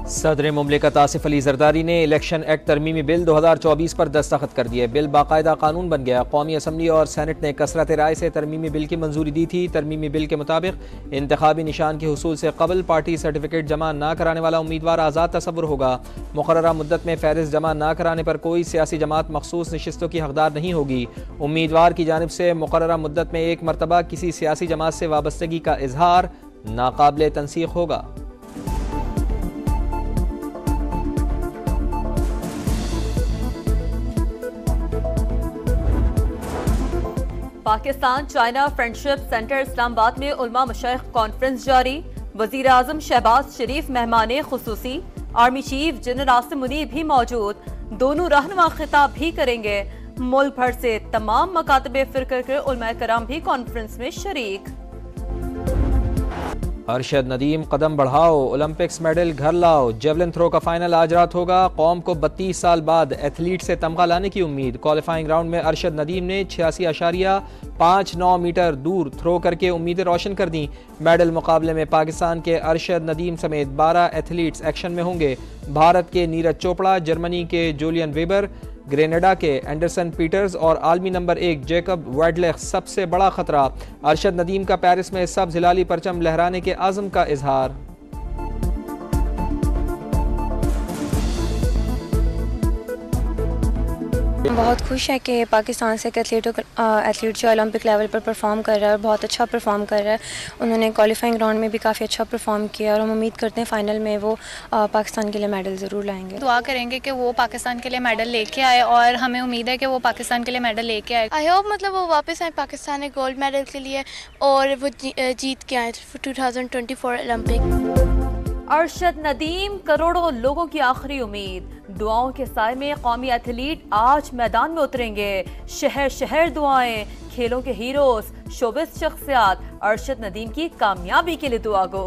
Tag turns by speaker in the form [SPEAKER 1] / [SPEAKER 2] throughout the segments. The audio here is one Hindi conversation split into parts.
[SPEAKER 1] सदर मुमलिकत आसिफ अली जरदारी ने इलेक्शन एक्ट तरमीमी बिल 2024 पर दस्तखत कर दिए। बिल बाकायदा कानून बन गया। कौमी असम्बली और सेनेट ने कसरत राय से तरमीमी बिल की मंजूरी दी थी। तरमीमी बिल के मुताबिक इंतखाबी निशान के हुसूल से कबल पार्टी सर्टिफिकेट जमा न कराने वाला उम्मीदवार आज़ाद तसव्वुर होगा। मुकर्ररा मुद्दत में फहरिस्त जमा न कराने पर कोई सियासी जमात मखसूस नशिस्तों की हकदार नहीं होगी। उम्मीदवार की जानिब से मुकर्ररा मुद्दत में एक मरतबा किसी सियासी जमात से वाबस्तगी का इजहार नाकाबिल तनसीख होगा।
[SPEAKER 2] Pakistan China friendship centre Islamabad में उलमा मशाइख कॉन्फ्रेंस जारी। वजीर आजम शहबाज शरीफ मेहमान खुसूसी। Army chief general Asim Munir भी मौजूद। दोनों रहनुमा खिताब भी करेंगे। मुल्क भर से तमाम मकातबे फिरका के उलमा कराम भी कॉन्फ्रेंस में शरीक।
[SPEAKER 1] अरशद नदीम कदम बढ़ाओ, ओलंपिक्स मेडल घर लाओ। जेवलिन थ्रो का फाइनल आज रात होगा। कौम को 32 साल बाद एथलीट से तमगा लाने की उम्मीद। क्वालिफाइंग राउंड में अरशद नदीम ने 86.59 मीटर दूर थ्रो करके उम्मीदें रोशन कर दी। मेडल मुकाबले में पाकिस्तान के अरशद नदीम समेत 12 एथलीट्स एक्शन में होंगे। भारत के नीरज चोपड़ा, जर्मनी के जूलियन वेबर, ग्रेनेडा के एंडरसन पीटर्स और आलमी नंबर 1 जैकब वेडलेख सबसे बड़ा खतरा। अरशद नदीम का पेरिस में सब्ज हिलाली परचम लहराने के आज़म का इजहार।
[SPEAKER 3] बहुत खुश है कि पाकिस्तान से एक एथलीट जो ओलंपिक लेवल पर परफॉर्म कर रहा है और बहुत अच्छा परफॉर्म कर रहा है। उन्होंने क्वालिफाइंग राउंड में भी काफ़ी अच्छा परफॉर्म किया और हम उम्मीद करते हैं फ़ाइनल में वो पाकिस्तान के लिए मेडल ज़रूर लाएंगे।
[SPEAKER 4] दुआ करेंगे कि वो पाकिस्तान के लिए मेडल लेके आए और हमें उम्मीद है कि वो पाकिस्तान के लिए मेडल लेके आए।
[SPEAKER 5] आई होप वो वापस आए पाकिस्तान में गोल्ड मेडल के लिए और वो जीत के आए 2024 ओलंपिक।
[SPEAKER 2] अरशद नदीम करोड़ों लोगों की आखिरी उम्मीद। दुआओं के साए में कौमी एथलीट आज मैदान में उतरेंगे। शहर शहर दुआएं, खेलों के हीरोज शोबिस शख्सियात अरशद नदीम की कामयाबी के लिए दुआ गो।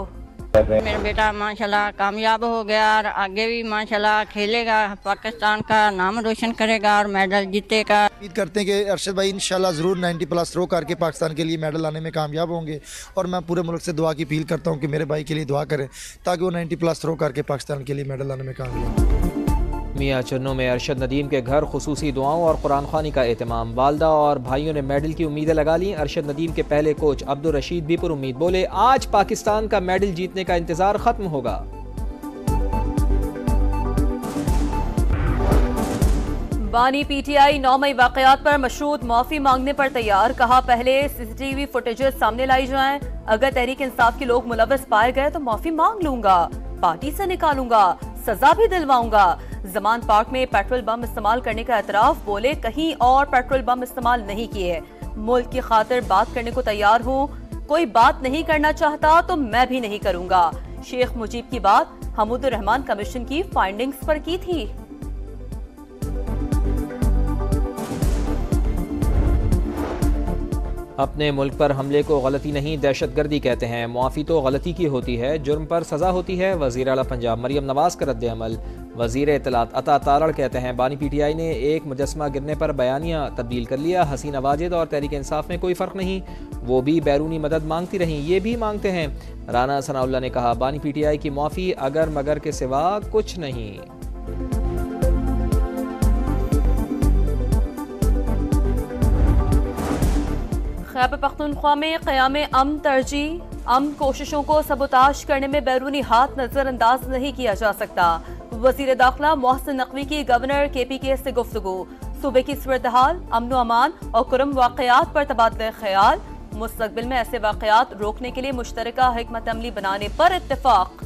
[SPEAKER 6] मेरा बेटा माशाल्लाह कामयाब हो गया और आगे भी माशाल्लाह खेलेगा, पाकिस्तान का नाम रोशन करेगा और मेडल जीतेगा।
[SPEAKER 7] उम्मीद करते हैं कि अरशद भाई इंशाल्लाह ज़रूर 90+ थ्रो करके पाकिस्तान के लिए मेडल लाने में कामयाब होंगे और मैं पूरे मुल्क से दुआ की अपील करता हूं कि मेरे भाई के लिए दुआ करें ताकि वो 90+ थ्रो करके पाकिस्तान के लिए मेडल लाने में कामयाब।
[SPEAKER 1] मियाँ चन्नू में अरशद नदीम के घर खुसूसी दुआओं और कुरान ख़वानी का एहतमाम। वालदा और भाइयों ने मेडल की उम्मीदें लगा ली। अरशद नदीम के पहले कोच अब्दुल रशीद भी पर उम्मीद, बोले आज पाकिस्तान का मेडल जीतने का इंतजार खत्म होगा।
[SPEAKER 2] बानी पीटीआई 9 मई वाकयात पर मशरूत माफी मांगने पर तैयार। कहा पहले सीसीटीवी फुटेजेस सामने लाई जाएं। अगर तहरीक इंसाफ के लोग मुलव्वस पाए गए तो माफी मांग लूंगा, पार्टी से निकालूंगा, सजा भी दिलवाऊंगा। जमान पार्क में पेट्रोल बम इस्तेमाल करने का एतराफ, बोले कहीं और पेट्रोल बम इस्तेमाल नहीं किए। मुल्क की खातिर बात करने को तैयार हूँ। कोई बात नहीं करना चाहता तो मैं भी नहीं करूंगा। शेख मुजीब की बात हमूदुर रहमान कमीशन की फाइंडिंग्स पर की थी।
[SPEAKER 1] अपने मुल्क पर हमले को गलती नहीं दहशतगर्दी कहते हैं। मुआफ़ी तो गलती की होती है, जुर्म पर सज़ा होती है। वज़ीर आला पंजाब मरियम नवाज का रद्द अमल। वज़ीर इत्तलात अता तारड़ कहते हैं बानी पीटीआई ने एक मुजस्मा गिरने पर बयानिया तब्दील कर लिया। हसीना वाजिद और तहरीक इंसाफ में कोई फ़र्क नहीं, वो भी बैरूनी मदद मांगती रहीं, ये भी मांगते हैं। राना सनाउल्लाह ने कहा बानी पीटीआई की मुआफ़ी अगर मगर के सिवा कुछ नहीं।
[SPEAKER 2] खैबर पख्तूनख्वा में क़याम अमन तरजीह। अमन कोशिशों को सबोताश करने में बैरूनी हाथ नजरअंदाज नहीं किया जा सकता। वज़ीर दाखिला मोहसिन नकवी की गवर्नर KPK से गुफ्तगू। सूबे की सूरत हाल, अमन व अमान और कुरम वाक़यात पर तबादला ख्याल। मुस्तक़बिल में ऐसे वाक़यात रोकने के लिए मुश्तरका हिकमत अमली बनाने पर इत्तेफाक।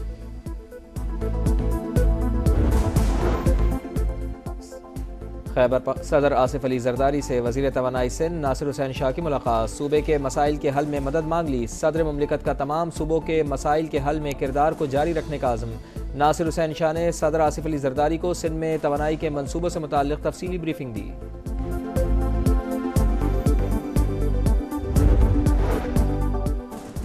[SPEAKER 1] खैबर सदर आसिफ अली जरदारी से वज़ीर तवानाई सिंध नासिर हुसैन शाह की मुलाकात। सूबे के मसाइल के हल में मदद मांग ली। सदर मुमलिकत का तमाम सूबों के मसाइल के हल में किरदार को जारी रखने का आज़म। नासिर हुसैन शाह ने सदर आसिफ अली जरदारी को सिंध में तवानाई के मनसूबों से मुताल्लिक़ तफसीली ब्रीफिंग दी।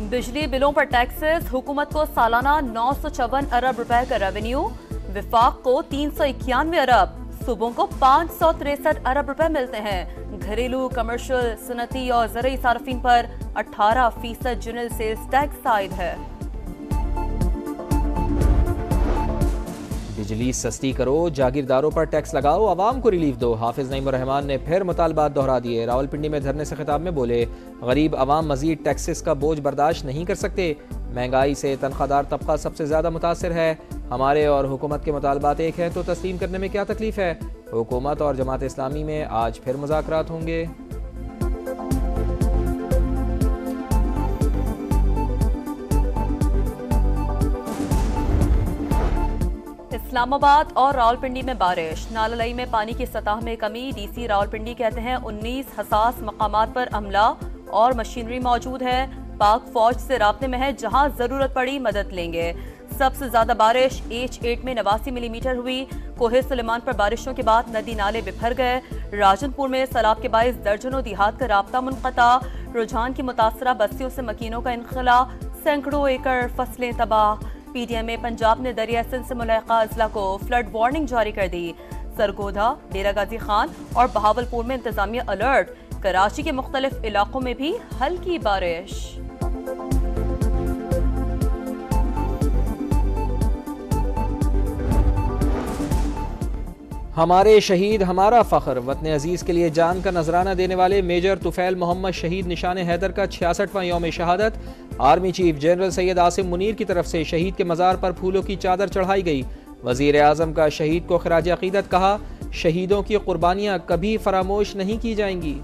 [SPEAKER 2] बिजली बिलों पर टैक्सेस, हुकूमत को सालाना 954 अरब रुपए का रेवेन्यू। विफाक को 391 अरब, सूबों को 563 अरब रुपए मिलते हैं। घरेलू, कमर्शियल, सनती और ज़रूरी सार्फिन पर 18% जनरल सेल्स टैक्स आयद है।
[SPEAKER 1] बिजली सस्ती करो, जागीरदारों पर टैक्स लगाओ, आवाम को रिलीफ दो। हाफिज नईम रहमान ने फिर मुतालबात दोहरा दिए। रावलपिंडी में धरने से खिताब में बोले, गरीब आवाम मजीद टैक्सेस का बोझ बर्दाश्त नहीं कर सकते। महंगाई से तनख्वाहदार तबका सबसे ज़्यादा मुतासर है। हमारे और हुकूमत के मुतालबात एक है तो तस्लीम करने में क्या तकलीफ है। हुकूमत और जमात इस्लामी में आज फिर मुज़ाकरात होंगे।
[SPEAKER 2] इस्लामाबाद और रावलपिंडी में बारिश, नाललई में पानी की सतह में कमी। डीसी रावलपिंडी कहते हैं 19 हसास मकामात पर अमला और मशीनरी मौजूद है। पाक फौज से राब्ते में है, जहां जरूरत पड़ी मदद लेंगे। सबसे ज्यादा बारिश H8 में 89 मिलीमीटर हुई। कोहे सुलेमान पर बारिशों के बाद नदी नाले बिफर गए। राजनपुर में सैलाब के बाइस दर्जनों देहात का राब्ता मुनक़ता। रुझान की मुतासरा बस्तियों से मकीनों का इनखला, सैकड़ों एकड़ फसलें तबाह। PDM में पंजाब ने दरिया सिंध से मुलाका अजला को फ्लड वार्निंग जारी कर दी। सरगोधा, डेरा गाजी खान और बहावलपुर में इंतजामिया अलर्ट। कराची के मुख्तलिफ इलाकों में भी हल्की बारिश।
[SPEAKER 1] हमारे शहीद हमारा फ़ख्र, वतन अजीज़ के लिए जान का नजराना देने वाले मेजर तुफैल मोहम्मद शहीद निशान हैदर का 66वां यौम शहादत। Army chief general Syed Asim Munir की तरफ से शहीद के मज़ार पर फूलों की चादर चढ़ाई गई। वज़ीर आज़म का शहीद को खराज अक़ीदत कहा, शहीदों की कुर्बानियाँ कभी फरामोश नहीं की जाएंगी।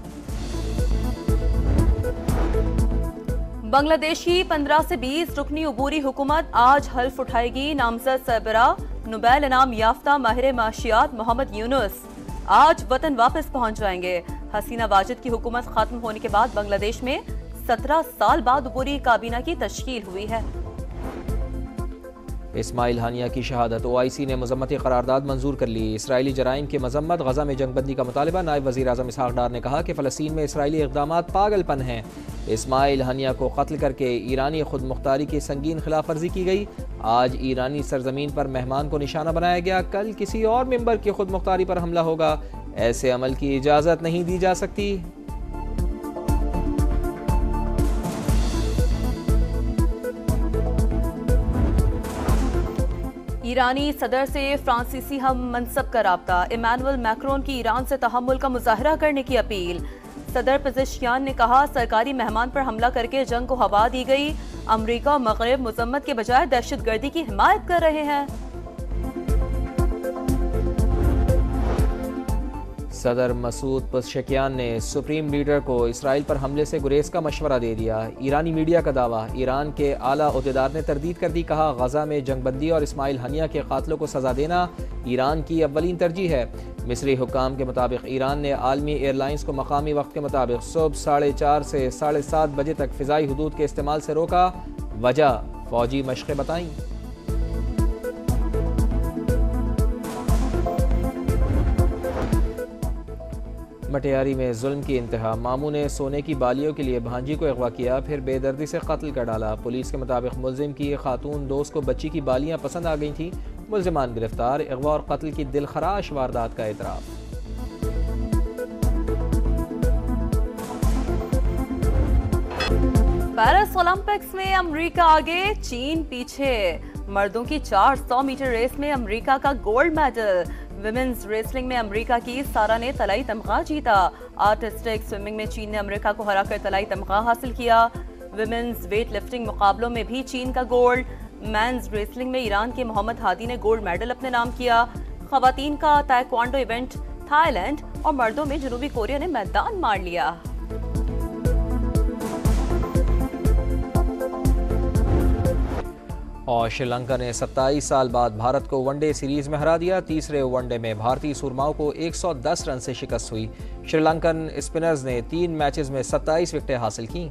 [SPEAKER 2] बांग्लादेश की 15 से 20 रुकनी अबूरी हुकूमत आज हल्फ उठाएगी। नामजद सरबरा नोबेल इनाम याफ्ता माहिर माशियात मोहम्मद यूनुस आज वतन वापस पहुंच जाएंगे। हसीना वाजिद की हुकूमत खत्म होने के बाद बांग्लादेश में 17 साल बाद अबूरी काबीना की तश्कील हुई है।
[SPEAKER 1] इस्माइल हानिया की शहादत, OIC ने मजम्मती करारदाद मंजूर कर ली। इसराइली जराइम की मजम्मत, गजा में जंगबंदी का मुतालबा। नायब वज़ीर आज़म इसहाक डार ने कहा कि फ़लस्तीन में इसराइली इक़दामात पागलपन हैं। इस्माइल हानिया को कत्ल करके ईरानी खुद मुख्तारी की संगीन खिलाफ वर्जी की गई। आज ईरानी सरजमीन पर मेहमान को निशाना बनाया गया, कल किसी और मेंबर की खुद मुख्तारी पर हमला होगा। ऐसे अमल की इजाज़त नहीं दी जा सकती।
[SPEAKER 2] ईरानी सदर से फ्रांसीसी हम मनसब का राब्ता। इमानुअल मैक्रोन की ईरान से तहम्मुल का मुजाहरा करने की अपील। सदर पेज़ेश्कियान ने कहा, सरकारी मेहमान पर हमला करके जंग को हवा दी गई। अमरीका और मगरब मुजम्मत के बजाय दहशतगर्दी की हिमायत कर रहे हैं।
[SPEAKER 1] सदर मसूद पेज़ेश्कियान ने सुप्रीम लीडर को इसराइल पर हमले से गुरेज का मशवरा दे दिया। ईरानी मीडिया का दावा, ईरान के आला ओहदेदार ने तरदीद कर दी। कहा, गजा में जंगबंदी और इस्माइल हानिया के कातलों को सजा देना ईरान की अव्वलीन तरजीह है। मिस्री हुक्काम के मुताबिक ईरान ने आलमी एयरलाइंस को मकामी वक्त के मुताबिक सुबह 4:30 से 7:30 बजे तक फ़िज़ाई हुदूद के इस्तेमाल से रोका। वजह फ़ौजी मशक़ें बताईं। मटियारी में जुल्म की इंतहा, मामू ने सोने की बालियों के लिए भांजी को अगवा किया, फिर बेदर्दी से कत्ल कर डाला। पुलिस के मुताबिक मुलजिम की खातून दोस्त को बच्ची की बालियां पसंद आ गई थी। मुलजिमान गिरफ्तार। अगवा और कत्ल की दिलखराश वारदात का एतराफ़।
[SPEAKER 2] पेरिस ओलंपिक्स में अमेरिका आगे, चीन पीछे। मर्दों की 400 मीटर रेस में अमेरिका का गोल्ड मेडल। विमेंस रेसलिंग में अमेरिका की सारा ने तलाई तमगा जीता। आर्टिस्टिक स्विमिंग में चीन ने अमेरिका को हराकर तलाई तमगा हासिल किया। विमेंस वेट लिफ्टिंग मुकाबलों में भी चीन का गोल्ड। मेंस रेसलिंग में ईरान के मोहम्मद हादी ने गोल्ड मेडल अपने नाम किया। खवातीन का ताइक्वांडो इवेंट थाईलैंड और मर्दों में जनूबी कोरिया ने मैदान मार लिया।
[SPEAKER 1] और श्रीलंका ने 27 साल बाद भारत को वनडे सीरीज में हरा दिया। तीसरे वनडे में भारतीय सुरमाओं को 110 रन से शिकस्त हुई। श्रीलंकन स्पिनर्स ने 3 मैचेस में 27 विकेटें हासिल की।